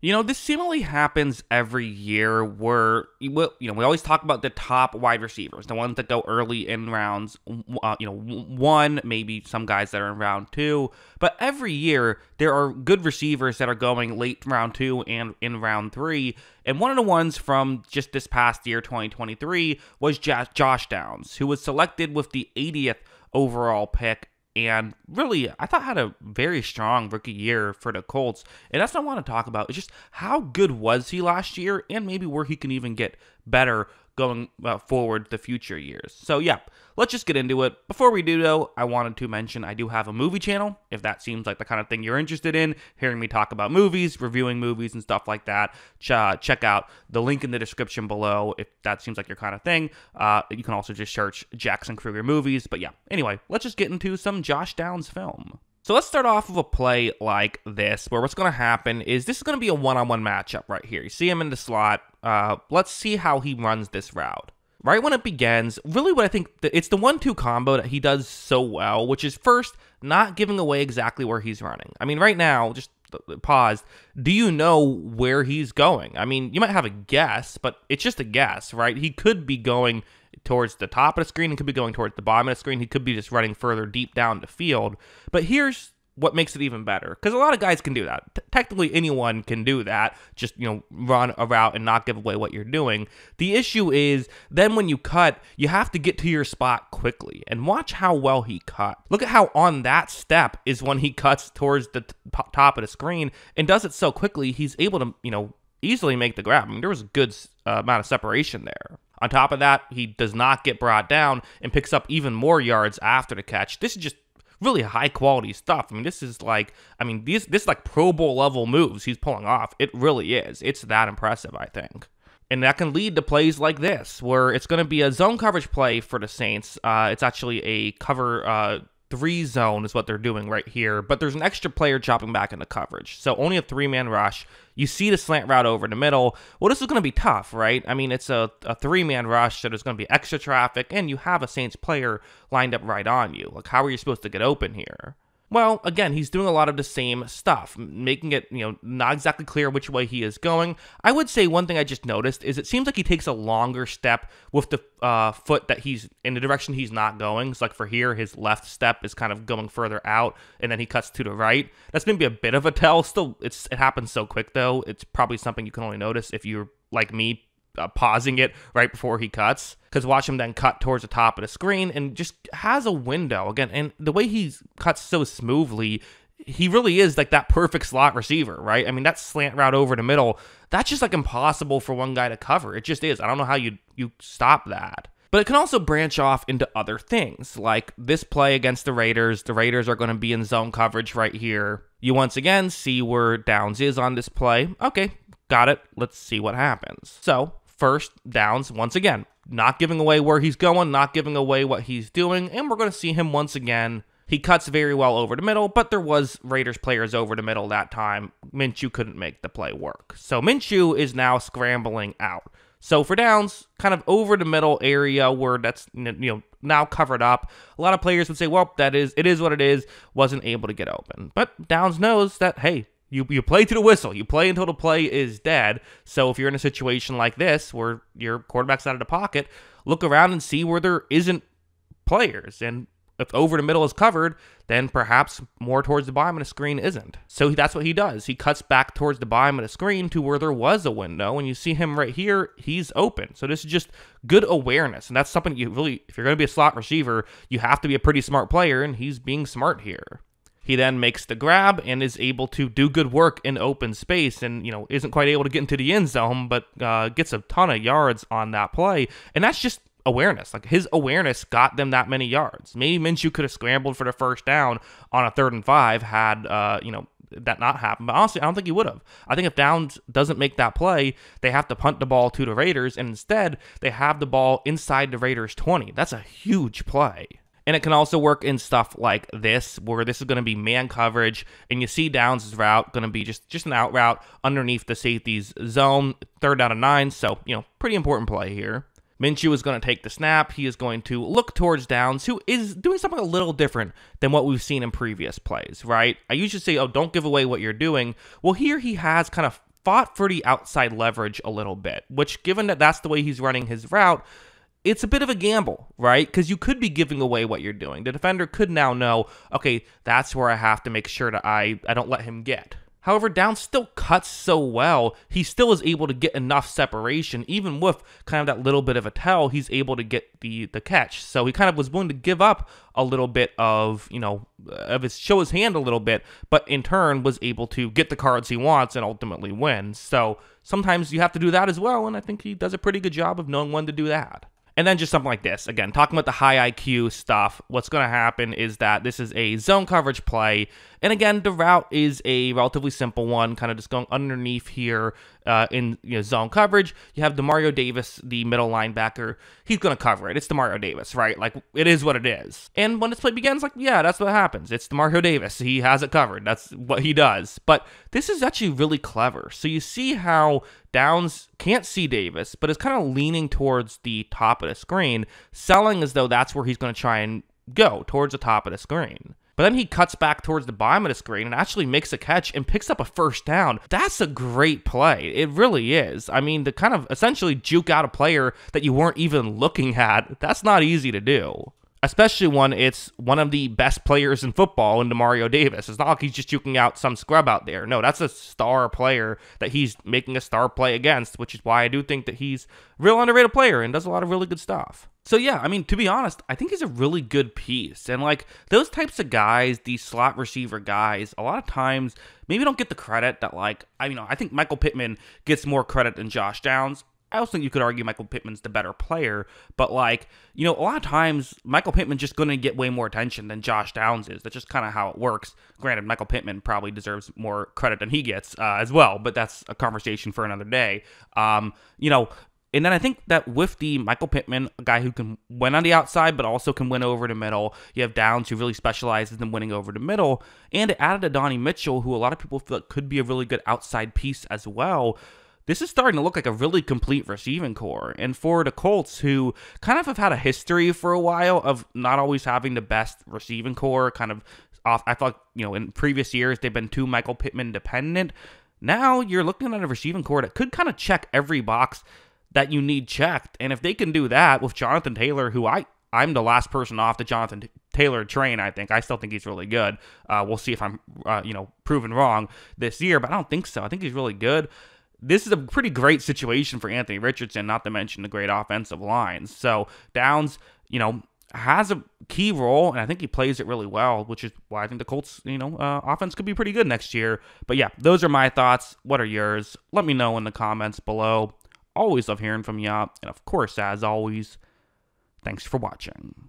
This seemingly happens every year where, we always talk about the top wide receivers, the ones that go early in rounds, one, maybe some guys that are in round two. But every year, there are good receivers that are going late round two and in round three. And one of the ones from just this past year, 2023, was Josh Downs, who was selected with the 80th overall pick. And really, I thought had a very strong rookie year for the Colts. And that's what I want to talk about. It's just how good was he last year and maybe where he can even get better going forward the future years. So yeah, let's just get into it. Before we do though, I wanted to mention I do have a movie channel. If that seems like the kind of thing you're interested in, hearing me talk about movies, reviewing movies and stuff like that, check out the link in the description below if that seems like your kind of thing. You can also just search Jackson Kruger movies. But yeah, anyway, let's just get into some Josh Downs film. So let's start off with a play like this, where what's going to happen is this is going to be a one-on-one matchup right here. You see him in the slot. Let's see how he runs this route. Right when it begins, really what I think, it's the 1-2 combo that he does so well, which is first, not giving away exactly where he's running. I mean, right now, just pause, do you know where he's going? I mean, you might have a guess, but it's just a guess, right? He could be going towards the top of the screen. He could be going towards the bottom of the screen. He could be just running further deep down the field. But here's what makes it even better, because a lot of guys can do that. Technically, anyone can do that. Just, run a route and not give away what you're doing. The issue is then when you cut, you have to get to your spot quickly. And watch how well he cut. Look at how on that step is when he cuts towards the top of the screen and does it so quickly. He's able to, easily make the grab. I mean, there was a good amount of separation there. On top of that, he does not get brought down and picks up even more yards after the catch. This is just really high quality stuff. I mean, this is like Pro Bowl level moves he's pulling off. It really is. It's that impressive, I think. And that can lead to plays like this, where it's going to be a zone coverage play for the Saints. It's actually a cover 3 zone is what they're doing right here, but there's an extra player dropping back into coverage. So only a 3-man rush. You see the slant route over the middle. Well, this is going to be tough, right? I mean, it's a 3-man rush, so there's going to be extra traffic, and you have a Saints player lined up right on you. Like, how are you supposed to get open here? Well, again, he's doing a lot of the same stuff, making it, not exactly clear which way he is going. I would say one thing I just noticed is it seems like he takes a longer step with the foot that he's in the direction he's not going. So like for here, his left step is kind of going further out, and then he cuts to the right. That's maybe a bit of a tell. Still, it happens so quick, though. It's probably something you can only notice if you're like me, pausing it right before he cuts, because watch him then cut towards the top of the screen and just has a window again. And the way he cuts so smoothly, he really is like that perfect slot receiver, right? I mean, that slant route over the middle, that's just like impossible for one guy to cover. It just is. I don't know how you stop that. But it can also branch off into other things, like this play against the Raiders. The Raiders are going to be in zone coverage right here. You once again see where Downs is on this play. Okay, got it. Let's see what happens. So first, Downs, once again, not giving away where he's going, not giving away what he's doing, and we're going to see him once again. He cuts very well over the middle, but there was Raiders players over the middle that time. Minshew couldn't make the play work. So Minshew is now scrambling out. So for Downs, kind of over the middle area where that's now covered up, a lot of players would say, well, it is what it is, wasn't able to get open. But Downs knows that, hey, You play to the whistle. You play until the play is dead. So if you're in a situation like this where your quarterback's out of the pocket, look around and see where there isn't players. And if over the middle is covered, then perhaps more towards the bottom of the screen isn't. So that's what he does. He cuts back towards the bottom of the screen to where there was a window. And you see him right here. He's open. So this is just good awareness. And that's something you really, if you're going to be a slot receiver, you have to be a pretty smart player. And he's being smart here. He then makes the grab and is able to do good work in open space and, isn't quite able to get into the end zone, but gets a ton of yards on that play. And that's just awareness. Like, his awareness got them that many yards. Maybe Minshew could have scrambled for the first down on a 3rd and 5 had, that not happened. But honestly, I don't think he would have. I think if Downs doesn't make that play, they have to punt the ball to the Raiders, and instead they have the ball inside the Raiders' 20. That's a huge play. And it can also work in stuff like this, where this is going to be man coverage, and you see Downs' route going to be just an out route underneath the safety's zone, 3rd out of 9, so, pretty important play here. Minshew is going to take the snap. He is going to look towards Downs, who is doing something a little different than what we've seen in previous plays, right? I usually say, oh, don't give away what you're doing. Well, here he has kind of fought for the outside leverage a little bit, which, given that that's the way he's running his route, it's a bit of a gamble, right? Because you could be giving away what you're doing. The defender could now know, okay, that's where I have to make sure that I don't let him get. However, Downs still cuts so well, he still is able to get enough separation, even with kind of that little bit of a tell, he's able to get the catch. So he kind of was willing to give up a little bit of, show his hand a little bit, but in turn was able to get the cards he wants and ultimately win. So sometimes you have to do that as well, and I think he does a pretty good job of knowing when to do that. And then just something like this. Again, talking about the high IQ stuff, what's going to happen is that this is a zone coverage play. And again, the route is a relatively simple one, kind of just going underneath here in zone coverage. You have Demario Davis, the middle linebacker. He's going to cover it. It's Demario Davis, right? Like, it is what it is. And when this play begins, like, yeah, that's what happens. It's Demario Davis. He has it covered. That's what he does. But this is actually really clever. So you see how Downs can't see Davis, but is kind of leaning towards the top of the screen, selling as though that's where he's going to try and go, towards the top of the screen. But then he cuts back towards the bottom of the screen and actually makes a catch and picks up a first down. That's a great play. It really is. I mean, to kind of essentially juke out a player that you weren't even looking at, that's not easy to do. Especially when it's one of the best players in football in Demario Davis. It's not like he's just juking out some scrub out there. No, that's a star player that he's making a star play against, which is why I do think that he's a real underrated player and does a lot of really good stuff. So yeah, I mean, to be honest, I think he's a really good piece. And like those types of guys, these slot receiver guys, a lot of times maybe don't get the credit that I think Michael Pittman gets more credit than Josh Downs. I also think you could argue Michael Pittman's the better player, but a lot of times Michael Pittman's just going to get way more attention than Josh Downs is. That's just kind of how it works. Granted, Michael Pittman probably deserves more credit than he gets as well, but that's a conversation for another day. And then I think that with the Michael Pittman, a guy who can win on the outside, but also can win over the middle, you have Downs who really specializes in winning over the middle, and it added a Donnie Mitchell, who a lot of people feel could be a really good outside piece as well. This is starting to look like a really complete receiving core. And for the Colts, who kind of have had a history for a while of not always having the best receiving core, kind of off, I thought, in previous years, they've been too Michael Pittman dependent. Now you're looking at a receiving core that could kind of check every box that you need checked. And if they can do that with Jonathan Taylor, who I'm the last person off the Jonathan Taylor train, I think. I still think he's really good. We'll see if I'm, proven wrong this year, but I don't think so. I think he's really good. This is a pretty great situation for Anthony Richardson, not to mention the great offensive lines. So Downs, has a key role, and I think he plays it really well, which is why I think the Colts, offense could be pretty good next year. But yeah, those are my thoughts. What are yours? Let me know in the comments below. Always love hearing from you. And of course, as always, thanks for watching.